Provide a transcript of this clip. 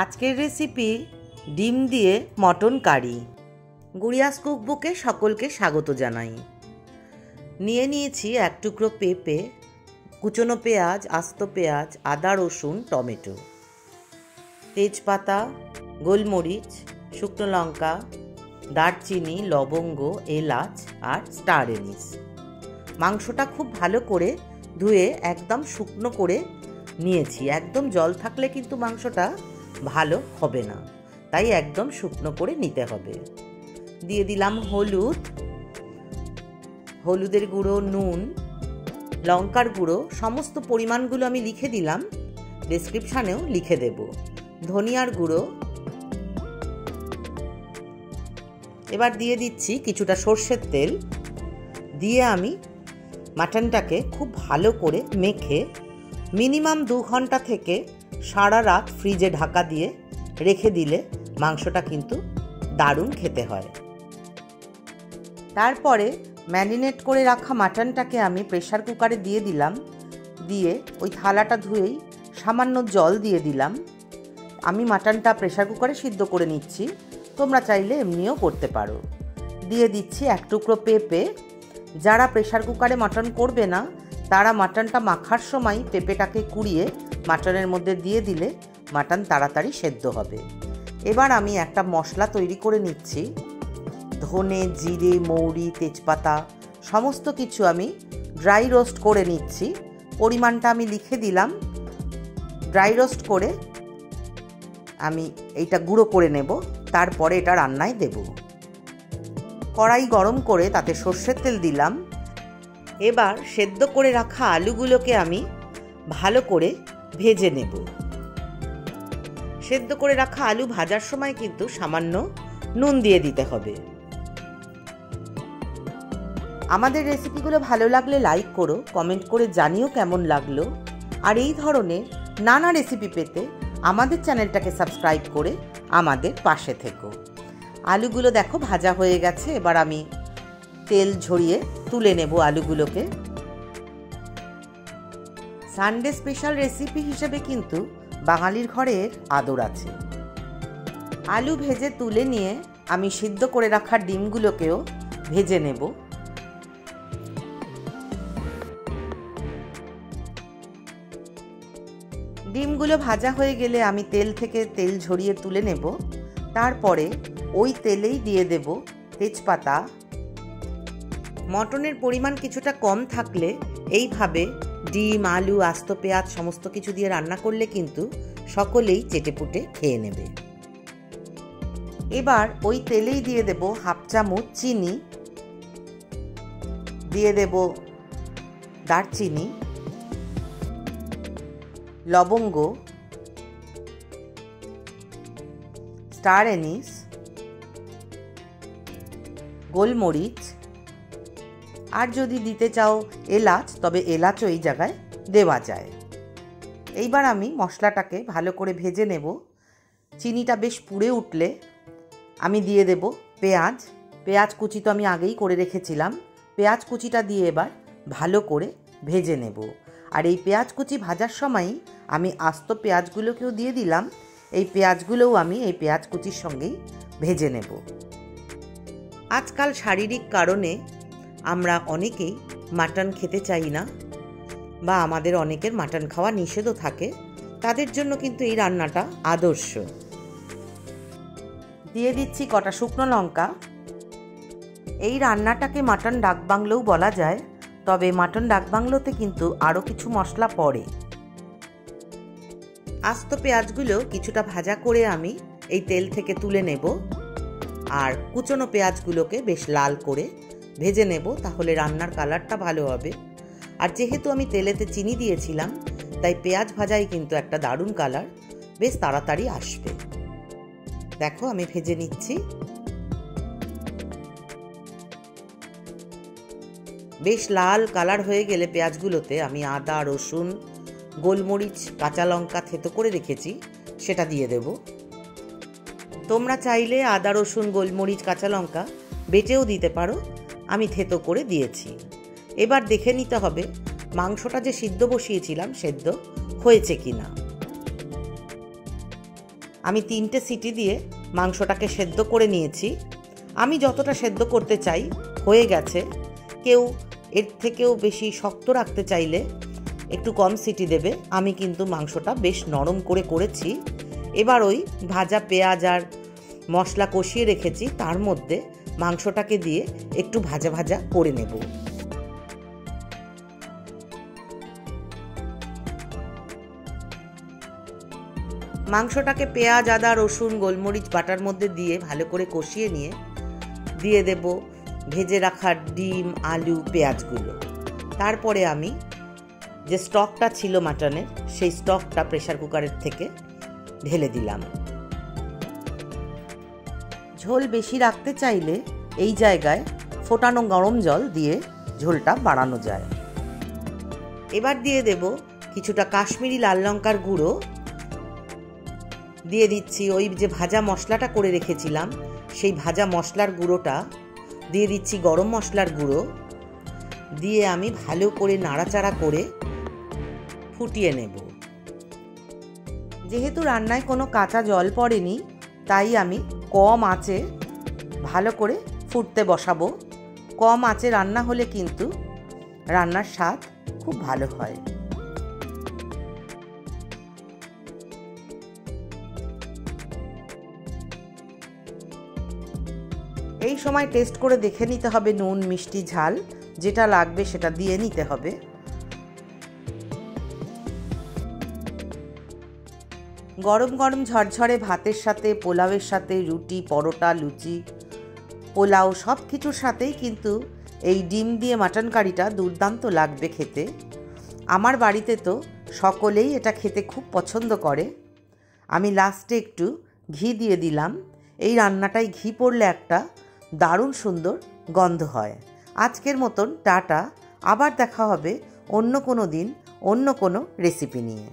আজকের রেসিপি ডিম দিয়ে মটন কারি। গুড়িয়াস কুকবুকে সকলকে স্বাগত জানাই। নিয়ে নিয়েছি এক টুকরো পেঁপে, কুচনো পেঁয়াজ, আস্ত পেঁয়াজ, আদা, রসুন, টমেটো, তেজপাতা, গোলমরিচ, শুকনো লঙ্কা, দারচিনি, লবঙ্গ, এলাচ আর স্টার এনিস। মাংসটা খুব ভালো করে ধুয়ে একদম শুকনো করে নিয়েছি। একদম জল থাকলে কিন্তু মাংসটা ভালো হবে না, তাই একদম শুকনো করে নিতে হবে। দিয়ে দিলাম হলুদের গুঁড়ো, নুন, লঙ্কার গুঁড়ো, সমস্ত পরিমাণগুলো আমি লিখে দিলাম, ডেসক্রিপশানেও লিখে দেব। ধনিয়ার গুঁড়ো, এবার দিয়ে দিচ্ছি কিছুটা সর্ষের তেল। দিয়ে আমি মাটনটাকে খুব ভালো করে মেখে মিনিমাম 2 ঘন্টা থেকে সারা রাত ফ্রিজে ঢাকা দিয়ে রেখে দিলে মাংসটা কিন্তু দারুণ খেতে হয়। তারপরে ম্যারিনেট করে রাখা মাটনটাকে আমি প্রেসার কুকারে দিয়ে দিলাম। দিয়ে ওই থালাটা ধুয়েই সামান্য জল দিয়ে দিলাম। আমি মাটনটা প্রেসার কুকারে সিদ্ধ করে নিচ্ছি, তোমরা চাইলে এমনিও করতে পারো। দিয়ে দিচ্ছি এক টুকরো পেঁপে। যারা প্রেসার কুকারে মাটন করবে না তারা মাটনটা মাখার সময় পেঁপেটাকে কুড়িয়ে মাটনের মধ্যে দিয়ে দিলে মাটন তাড়াতাড়ি সেদ্ধ হবে। এবার আমি একটা মশলা তৈরি করে নিচ্ছি। ধনে, জিরে, মৌরি, তেজপাতা সমস্ত কিছু আমি ড্রাই রোস্ট করে নিচ্ছি। পরিমাণটা আমি লিখে দিলাম। ড্রাই রোস্ট করে আমি এইটা গুঁড়ো করে নেব, তারপরে এটা রান্নায় দেব। কড়াই গরম করে তাতে সর্ষের তেল দিলাম। এবার সেদ্ধ করে রাখা আলুগুলোকে আমি ভালো করে ভেজে নেব। সেদ্ধ করে রাখা আলু ভাজার সময় কিন্তু সামান্য নুন দিয়ে দিতে হবে। আমাদের রেসিপিগুলো ভালো লাগলে লাইক করো, কমেন্ট করে জানিও কেমন লাগলো। আর এই ধরনের নানা রেসিপি পেতে আমাদের চ্যানেলটাকে সাবস্ক্রাইব করে আমাদের পাশে থেকো। আলুগুলো দেখো ভাজা হয়ে গেছে। এবার আমি তেল ঝরিয়ে তুলে নেব আলুগুলোকে। সানডে স্পেশাল রেসিপি হিসেবে কিন্তু বাঙালির ঘরের আদর আছে। আলু ভেজে তুলে নিয়ে আমি সিদ্ধ করে রাখা ডিমগুলোকেও ভেজে নেব। ডিমগুলো ভাজা হয়ে গেলে আমি তেল থেকে তেল ঝরিয়ে তুলে নেব। তারপরে ওই তেলেই দিয়ে দেব তেজপাতা। মটনের পরিমাণ কিছুটা কম থাকলে এইভাবে ডিম, আলু, আস্ত পেঁয়াজ সমস্ত কিছু দিয়ে রান্না করলে কিন্তু সকলেই চেটেপুটে খেয়ে নেবে। এবার ওই তেলেই দিয়ে দেব 1/2 চামচ চিনি, দিয়ে দেব দারচিনি, লবঙ্গ, স্টার এনিস, গোলমরিচ, আর যদি দিতে চাও এলাচ, তবে এলাচও এই জায়গায় দেওয়া যায়। এইবার আমি মশলাটাকে ভালো করে ভেজে নেব। চিনিটা বেশ পুড়ে উঠলে আমি দিয়ে দেব পেঁয়াজ কুচি তো আমি আগেই করে রেখেছিলাম। পেঁয়াজ কুচিটা দিয়ে এবার ভালো করে ভেজে নেব। আর এই পেঁয়াজ কুচি ভাজার সময়ই আমি আস্ত পেঁয়াজগুলোকেও দিয়ে দিলাম। এই পেঁয়াজগুলোও আমি এই পেঁয়াজ কুচির সঙ্গেই ভেজে নেব। আজকাল শারীরিক কারণে আমরা অনেকেই মাটন খেতে চাই না, বা আমাদের অনেকের মাটন খাওয়া নিষেধও থাকে। তাদের জন্য কিন্তু এই রান্নাটা আদর্শ। দিয়ে দিচ্ছি কটা শুকনো লঙ্কা। এই রান্নাটাকে মাটন ডাকবাংলোও বলা যায়, তবে মাটন ডাকবাংলোতে কিন্তু আরও কিছু মশলা পড়ে। আস্ত পেঁয়াজগুলো কিছুটা ভাজা করে আমি এই তেল থেকে তুলে নেব। আর কুচনো পেঁয়াজগুলোকে বেশ লাল করে ভেজে নেব, তাহলে রান্নার কালারটা ভালো হবে। আর যেহেতু আমি তেলেতে চিনি দিয়েছিলাম, তাই পেঁয়াজ ভাজাই কিন্তু একটা দারুণ কালার বেশ তাড়াতাড়ি আসবে। দেখো আমি ভেজে নিচ্ছি। বেশ লাল কালার হয়ে গেলে পেঁয়াজগুলোতে আমি আদা, রসুন, গোলমরিচ, কাঁচা লঙ্কা থেতো করে রেখেছি সেটা দিয়ে দেব। তোমরা চাইলে আদা, রসুন, গোলমরিচ, কাঁচা লঙ্কা বেটেও দিতে পারো, আমি থেতো করে দিয়েছি। এবার দেখে নিতে হবে মাংসটা যে সিদ্ধ বসিয়েছিলাম সেদ্ধ হয়েছে কিনা। আমি 3টে সিটি দিয়ে মাংসটাকে সেদ্ধ করে নিয়েছি। আমি যতটা সেদ্ধ করতে চাই হয়ে গেছে। কেউ এর থেকেও বেশি শক্ত রাখতে চাইলে একটু কম সিটি দেবে। আমি কিন্তু মাংসটা বেশ নরম করে করেছি। এবার ওই ভাজা পেঁয়াজ আর মশলা কষিয়ে রেখেছি তার মধ্যে মাংসটাকে দিয়ে একটু ভাজা ভাজা করে নেব। মাংসটাকে পেঁয়াজ, আদা, রসুন, গোলমরিচ বাটার মধ্যে দিয়ে ভালো করে কষিয়ে নিয়ে দিয়ে দেব ভেজে রাখা ডিম, আলু, পেঁয়াজগুলো। তারপরে আমি যে স্টকটা ছিল মাটনের, সেই স্টকটা প্রেসার কুকারের থেকে ঢেলে দিলাম। ঝোল বেশি রাখতে চাইলে এই জায়গায় ফোটানো গরম জল দিয়ে ঝোলটা বাড়ানো যায়। এবার দিয়ে দেব কিছুটা কাশ্মীরি লাল লঙ্কার গুঁড়ো, দিয়ে দিচ্ছি ওই যে ভাজা মশলাটা করে রেখেছিলাম সেই ভাজা মশলার গুঁড়োটা, দিয়ে দিচ্ছি গরম মশলার গুঁড়ো, দিয়ে আমি ভালো করে নাড়াচাড়া করে ফুটিয়ে নেব। যেহেতু রান্নায় কোনো কাঁচা জল পড়েনি, তাই আমি কম আঁচে ভালো করে ফুটতে বসাবো। কম আঁচে রান্না হলে কিন্তু রান্নার স্বাদ খুব ভালো হয়। এই সময় টেস্ট করে দেখে নিতে হবে নুন, মিষ্টি, ঝাল যেটা লাগবে সেটা দিয়ে নিতে হবে। গরম গরম ঝরঝরে ভাতের সাথে, পোলাওয়ের সাথে, রুটি, পরোটা, লুচি, পোলাও সব কিছুর সাথেই কিন্তু এই ডিম দিয়ে মাটন কারিটা দুর্দান্ত লাগবে খেতে। আমার বাড়িতে তো সকলেই এটা খেতে খুব পছন্দ করে। আমি লাস্টে একটু ঘি দিয়ে দিলাম। এই রান্নাটায় ঘি পড়লে একটা দারুণ সুন্দর গন্ধ হয়। আজকের মতন টাটা। আবার দেখা হবে অন্য কোনো দিন অন্য কোনো রেসিপি নিয়ে।